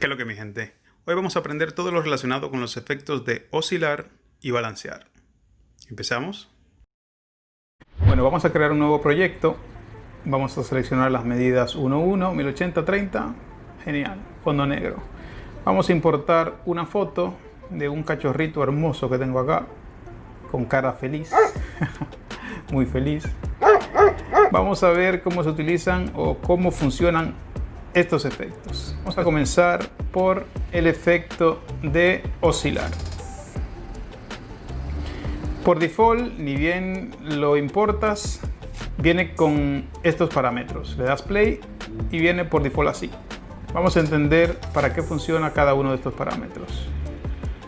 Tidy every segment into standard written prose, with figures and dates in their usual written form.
¿Qué es lo que, mi gente? Hoy vamos a aprender todo lo relacionado con los efectos de oscilar y balancear. ¿Empezamos? Bueno, vamos a crear un nuevo proyecto. Vamos a seleccionar las medidas 1:1, 1080-30. Genial, fondo negro. Vamos a importar una foto de un cachorrito hermoso que tengo acá, con cara feliz, muy feliz. Vamos a ver cómo se utilizan o cómo funcionan estos efectos. Vamos a comenzar por el efecto de oscilar. Por default, ni bien lo importas, viene con estos parámetros. Le das play y viene por default así. Vamos a entender para qué funciona cada uno de estos parámetros.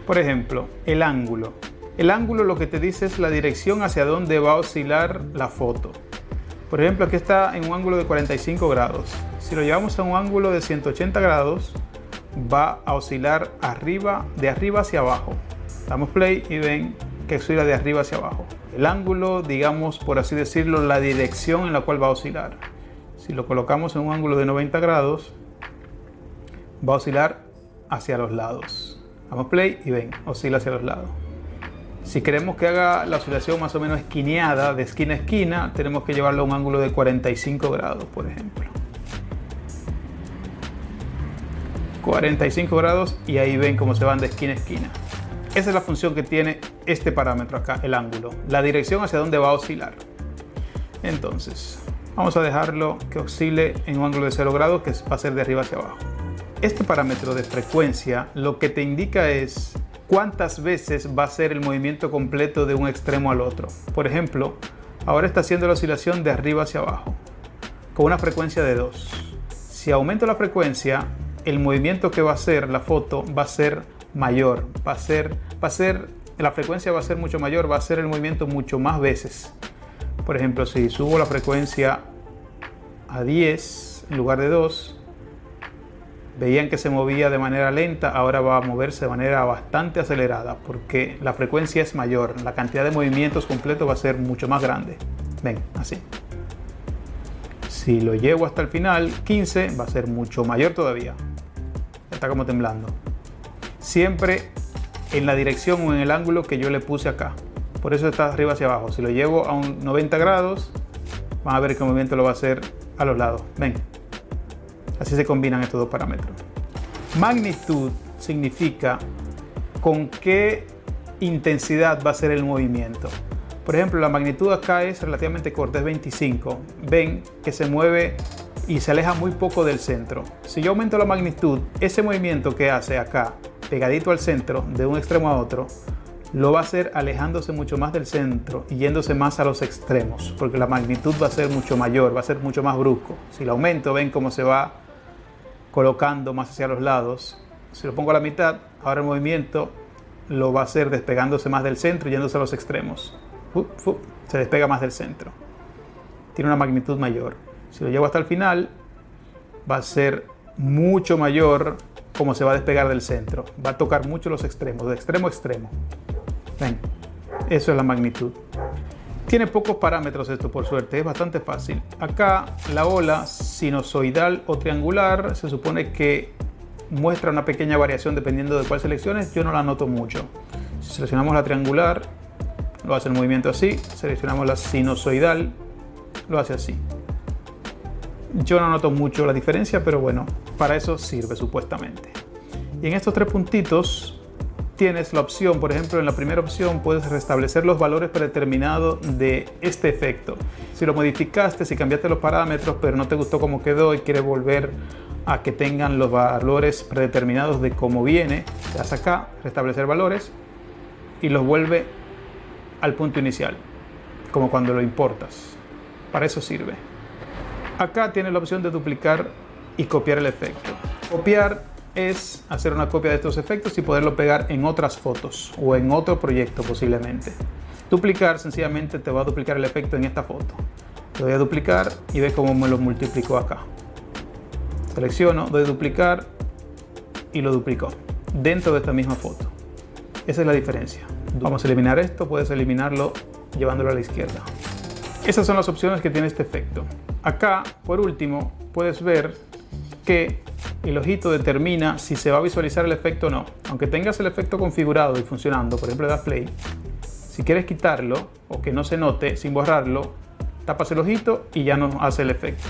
Por ejemplo, el ángulo. El ángulo lo que te dice es la dirección hacia dónde va a oscilar la foto. Por ejemplo, aquí está en un ángulo de 45 grados. Si lo llevamos a un ángulo de 180 grados, va a oscilar de arriba hacia abajo. Damos play y ven que oscila de arriba hacia abajo. El ángulo, digamos, por así decirlo, la dirección en la cual va a oscilar. Si lo colocamos en un ángulo de 90 grados, va a oscilar hacia los lados. Damos play y ven, oscila hacia los lados. Si queremos que haga la oscilación más o menos esquineada, de esquina a esquina, tenemos que llevarlo a un ángulo de 45 grados, por ejemplo. 45 grados y ahí ven cómo se van de esquina a esquina. Esa es la función que tiene este parámetro acá, el ángulo. La dirección hacia dónde va a oscilar. Entonces, vamos a dejarlo que oscile en un ángulo de 0 grados, que va a ser de arriba hacia abajo. Este parámetro de frecuencia lo que te indica es cuántas veces va a ser el movimiento completo de un extremo al otro. Por ejemplo, ahora está haciendo la oscilación de arriba hacia abajo, con una frecuencia de 2. Si aumento la frecuencia, el movimiento que va a hacer la foto va a ser mayor. La frecuencia va a ser mucho mayor, va a ser el movimiento mucho más veces. Por ejemplo, si subo la frecuencia a 10 en lugar de 2, veían que se movía de manera lenta, ahora va a moverse de manera bastante acelerada porque la frecuencia es mayor, la cantidad de movimientos completos va a ser mucho más grande. Ven, así. Si lo llevo hasta el final, 15, va a ser mucho mayor todavía. Está como temblando. Siempre en la dirección o en el ángulo que yo le puse acá. Por eso está arriba hacia abajo. Si lo llevo a un 90 grados, van a ver que el movimiento lo va a hacer a los lados. Ven. Así se combinan estos dos parámetros. Magnitud significa con qué intensidad va a ser el movimiento. Por ejemplo, la magnitud acá es relativamente corta, es 25. Ven que se mueve y se aleja muy poco del centro. Si yo aumento la magnitud, ese movimiento que hace acá, pegadito al centro, de un extremo a otro, lo va a hacer alejándose mucho más del centro y yéndose más a los extremos, porque la magnitud va a ser mucho mayor, va a ser mucho más brusco. Si lo aumento, ven cómo se va colocando más hacia los lados. Si lo pongo a la mitad, ahora el movimiento lo va a hacer despegándose más del centro y yéndose a los extremos. Se despega más del centro. Tiene una magnitud mayor. Si lo llevo hasta el final, va a ser mucho mayor como se va a despegar del centro. Va a tocar mucho los extremos, de extremo a extremo. Ven, eso es la magnitud. Tiene pocos parámetros esto, por suerte, es bastante fácil. Acá la ola sinusoidal o triangular se supone que muestra una pequeña variación dependiendo de cuál selecciones. Yo no la noto mucho. Si seleccionamos la triangular, lo hace el movimiento así. Seleccionamos la sinusoidal, lo hace así. Yo no noto mucho la diferencia, pero bueno, para eso sirve supuestamente. Y en estos tres puntitos tienes la opción, por ejemplo, en la primera opción puedes restablecer los valores predeterminados de este efecto. Si lo modificaste, si cambiaste los parámetros, pero no te gustó cómo quedó y quieres volver a que tengan los valores predeterminados de cómo viene, le das acá, restablecer valores, y los vuelve al punto inicial, como cuando lo importas. Para eso sirve. Acá tienes la opción de duplicar y copiar el efecto. Copiar es hacer una copia de estos efectos y poderlo pegar en otras fotos o en otro proyecto posiblemente. Duplicar sencillamente te va a duplicar el efecto en esta foto. Le doy a duplicar y ve cómo me lo multiplicó acá. Selecciono, doy a duplicar y lo duplicó dentro de esta misma foto. Esa es la diferencia. Vamos a eliminar esto, puedes eliminarlo llevándolo a la izquierda. Esas son las opciones que tiene este efecto. Acá, por último, puedes ver que el ojito determina si se va a visualizar el efecto o no. Aunque tengas el efecto configurado y funcionando, por ejemplo, le das play, si quieres quitarlo o que no se note sin borrarlo, tapas el ojito y ya no hace el efecto.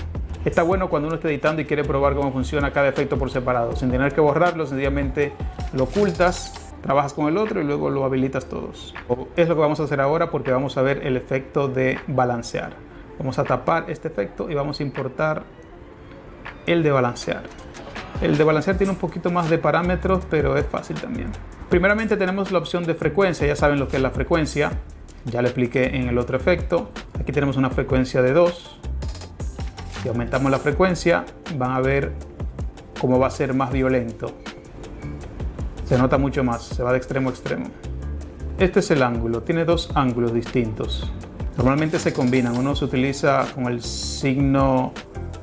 Está bueno cuando uno está editando y quiere probar cómo funciona cada efecto por separado, sin tener que borrarlo, sencillamente lo ocultas, trabajas con el otro y luego lo habilitas todos. Es lo que vamos a hacer ahora porque vamos a ver el efecto de balancear. Vamos a tapar este efecto y vamos a importar el de balancear. El de balancear tiene un poquito más de parámetros, pero es fácil también. Primeramente tenemos la opción de frecuencia, ya saben lo que es la frecuencia, ya lo expliqué en el otro efecto. Aquí tenemos una frecuencia de 2. Si aumentamos la frecuencia, van a ver cómo va a ser más violento. Se nota mucho más, se va de extremo a extremo. Este es el ángulo, tiene dos ángulos distintos. Normalmente se combinan, uno se utiliza con el signo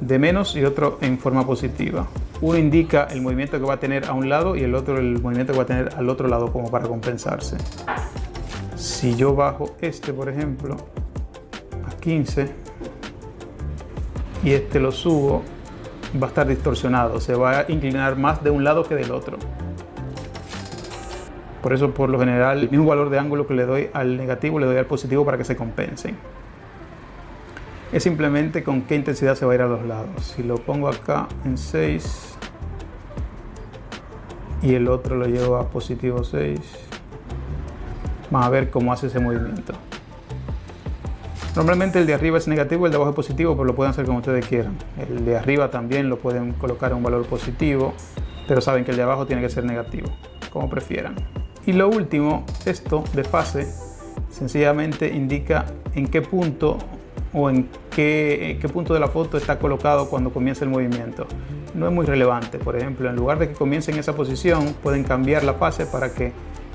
de menos y otro en forma positiva. Uno indica el movimiento que va a tener a un lado y el otro el movimiento que va a tener al otro lado como para compensarse. Si yo bajo este, por ejemplo, a 15 y este lo subo, va a estar distorsionado, se va a inclinar más de un lado que del otro. Por eso, por lo general, el mismo valor de ángulo que le doy al negativo le doy al positivo para que se compensen. Es simplemente con qué intensidad se va a ir a los lados. Si lo pongo acá en 6 y el otro lo llevo a positivo 6, van a ver cómo hace ese movimiento. Normalmente el de arriba es negativo, el de abajo es positivo, pero lo pueden hacer como ustedes quieran. El de arriba también lo pueden colocar a un valor positivo, pero saben que el de abajo tiene que ser negativo, como prefieran. Y lo último, esto de fase, sencillamente indica en qué punto o en qué punto de la foto está colocado cuando comienza el movimiento. No es muy relevante. Por ejemplo, en lugar de que comience en esa posición, pueden cambiar la fase para que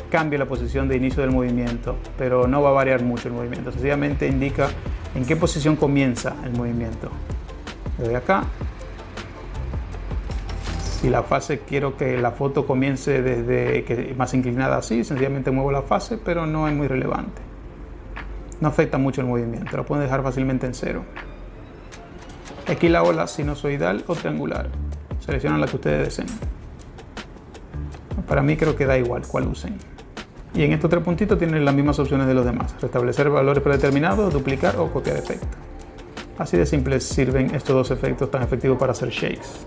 cambie la posición de inicio del movimiento, pero no va a variar mucho el movimiento. Sencillamente indica en qué posición comienza el movimiento. Le doy acá. Si la fase quiero que la foto comience desde que más inclinada así, sencillamente muevo la fase, pero no es muy relevante. No afecta mucho el movimiento, lo pueden dejar fácilmente en 0. Aquí la ola sinusoidal o triangular. Seleccionan la que ustedes deseen. Para mí creo que da igual cuál usen. Y en estos tres puntitos tienen las mismas opciones de los demás. Restablecer valores predeterminados, duplicar o copiar efecto. Así de simple sirven estos dos efectos tan efectivos para hacer shakes.